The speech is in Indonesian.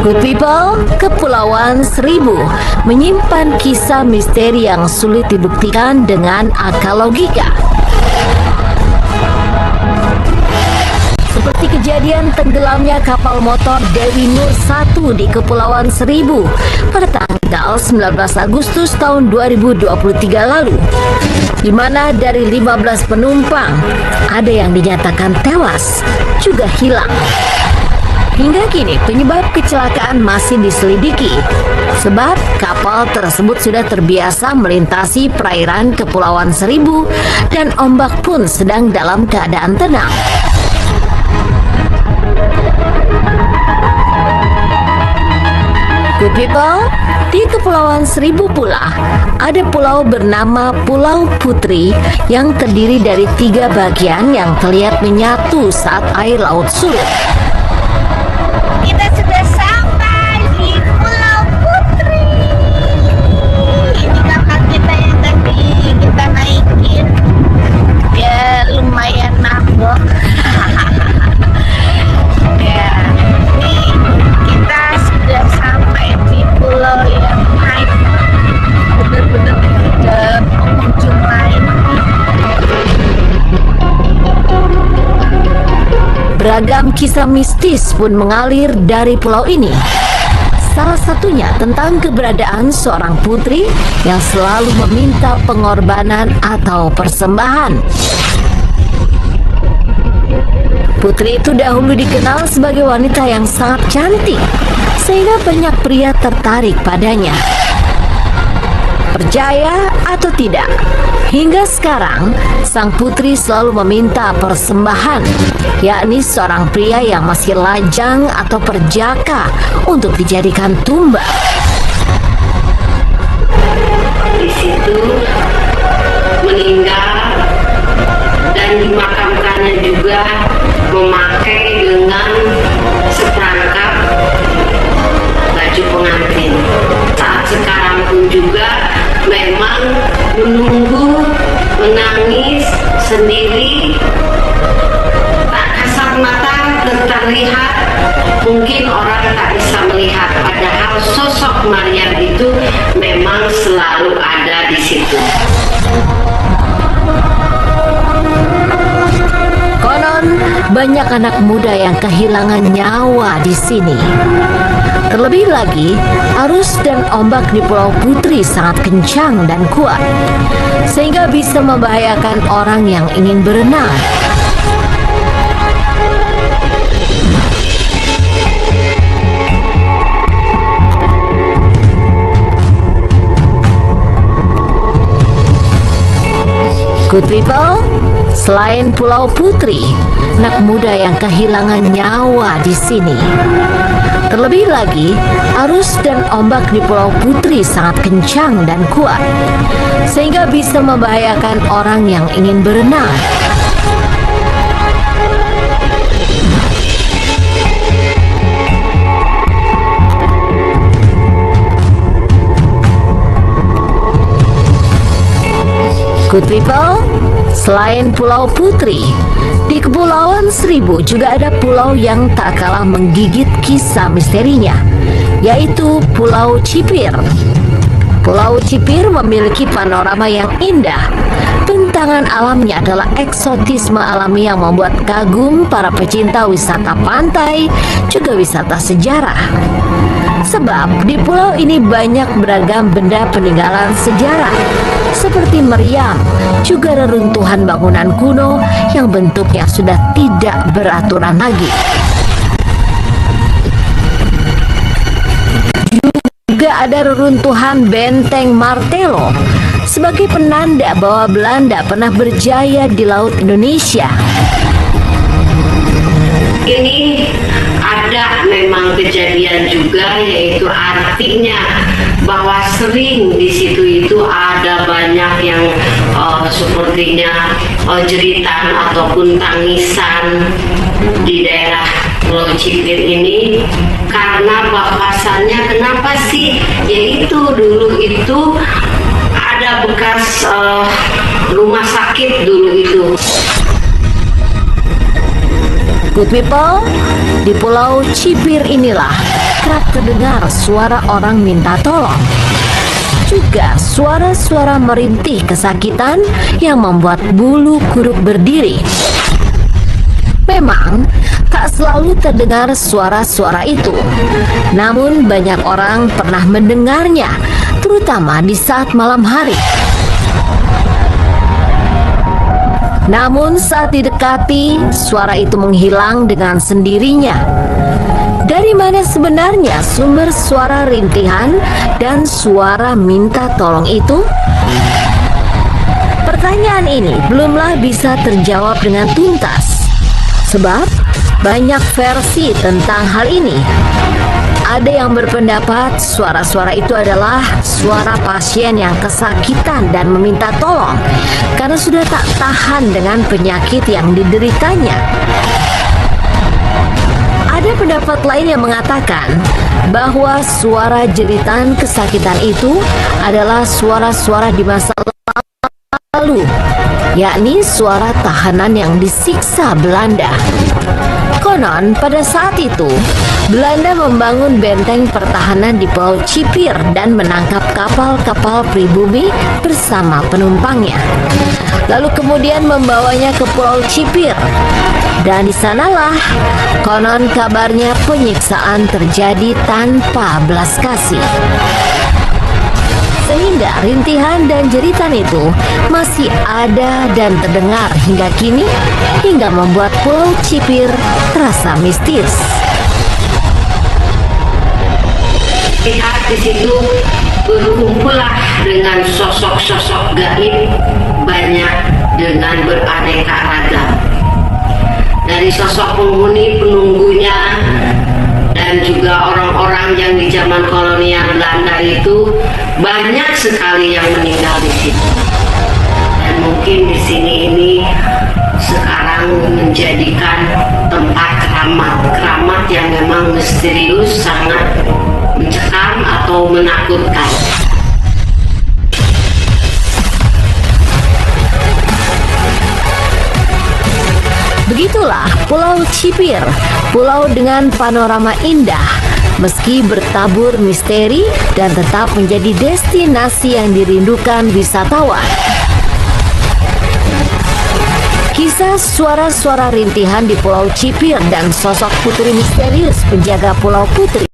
Good people, Kepulauan Seribu menyimpan kisah misteri yang sulit dibuktikan dengan akal logika. Seperti kejadian tenggelamnya kapal motor Dewi Nur 1 di Kepulauan Seribu pada tanggal 19 Agustus tahun 2023 lalu, di mana dari 15 penumpang ada yang dinyatakan tewas juga hilang. Hingga kini penyebab kecelakaan masih diselidiki, sebab kapal tersebut sudah terbiasa melintasi perairan Kepulauan Seribu dan ombak pun sedang dalam keadaan tenang. Good people, di Kepulauan Seribu pula ada pulau bernama Pulau Putri yang terdiri dari 3 bagian yang terlihat menyatu saat air laut surut. Kita sudah sampai di Pulau Putri. Ini kakak kita yang tadi kita naikin. Ya lumayan nabok. Ya, ini kita sudah sampai di pulau yang hype. Bener-bener ada pengunjung lain. Beragam kisah mistis pun mengalir dari pulau ini. Salah satunya tentang keberadaan seorang putri yang selalu meminta pengorbanan atau persembahan. Putri itu dahulu dikenal sebagai wanita yang sangat cantik, sehingga banyak pria tertarik padanya. Percaya atau tidak, hingga sekarang sang putri selalu meminta persembahan, yakni seorang pria yang masih lajang atau perjaka untuk dijadikan tumbal. Di situ meninggal dan dimakamkannya juga memakai dengan seperangkap baju pengantin. Saat sekarang pun juga memang menunggu, menangis sendiri, tak kasat mata terlihat, mungkin orang tak bisa melihat, padahal sosok Maryam itu memang selalu ada di situ. Konon banyak anak muda yang kehilangan nyawa di sini. Terlebih lagi, arus dan ombak di Pulau Putri sangat kencang dan kuat, sehingga bisa membahayakan orang yang ingin berenang. Good people, selain Pulau Putri, anak muda yang kehilangan nyawa di sini. Terlebih lagi, arus dan ombak di Pulau Putri sangat kencang dan kuat, sehingga bisa membahayakan orang yang ingin berenang. Good people, selain Pulau Putri, di Kepulauan Seribu juga ada pulau yang tak kalah menggigit kisah misterinya, yaitu Pulau Cipir. Pulau Cipir memiliki panorama yang indah. Bentangan alamnya adalah eksotisme alami yang membuat kagum para pecinta wisata pantai, juga wisata sejarah. Sebab di pulau ini banyak beragam benda peninggalan sejarah, seperti meriam, juga reruntuhan bangunan kuno yang bentuknya sudah tidak beraturan lagi. Juga ada reruntuhan benteng Martello sebagai penanda bahwa Belanda pernah berjaya di Laut Indonesia. Ini ada memang kejadian juga, yaitu artinya bahwa sering di situ itu ada banyak yang sepertinya jeritan ataupun tangisan di daerah Pulau Cipir ini, karena bahwasannya kenapa sih, yaitu dulu itu ada ada bekas rumah sakit dulu itu. Good people, di Pulau Cipir inilah kerap terdengar suara orang minta tolong. Juga suara-suara merintih kesakitan yang membuat bulu kuduk berdiri. Memang tak selalu terdengar suara-suara itu, namun banyak orang pernah mendengarnya, terutama di saat malam hari. Namun saat didekati, suara itu menghilang dengan sendirinya. Dari mana sebenarnya sumber suara rintihan dan suara minta tolong itu? Pertanyaan ini belumlah bisa terjawab dengan tuntas, sebab banyak versi tentang hal ini. Ada yang berpendapat suara-suara itu adalah suara pasien yang kesakitan dan meminta tolong karena sudah tak tahan dengan penyakit yang dideritanya. Ada pendapat lain yang mengatakan bahwa suara jeritan kesakitan itu adalah suara-suara di masa lalu, yakni suara tahanan yang disiksa Belanda. Konon pada saat itu Belanda membangun benteng pertahanan di Pulau Cipir dan menangkap kapal-kapal pribumi bersama penumpangnya. Lalu kemudian membawanya ke Pulau Cipir. Dan di sanalah konon kabarnya penyiksaan terjadi tanpa belas kasih. Sehingga rintihan dan jeritan itu masih ada dan terdengar hingga kini, hingga membuat Pulau Cipir terasa mistis. Lihat di situ berkumpullah dengan sosok-sosok gaib banyak dengan beraneka ragam. Dari sosok penghuni penunggunya dan juga orang-orang yang di zaman kolonial Belanda itu banyak sekali yang meninggal di situ. Dan mungkin di sini ini sekarang menjadikan tempat keramat yang memang misterius, sangat mencekam atau menakutkan. Begitulah Pulau Cipir, pulau dengan panorama indah, meski bertabur misteri dan tetap menjadi destinasi yang dirindukan wisatawan. Kisah suara-suara rintihan di Pulau Cipir dan sosok putri misterius penjaga Pulau Putri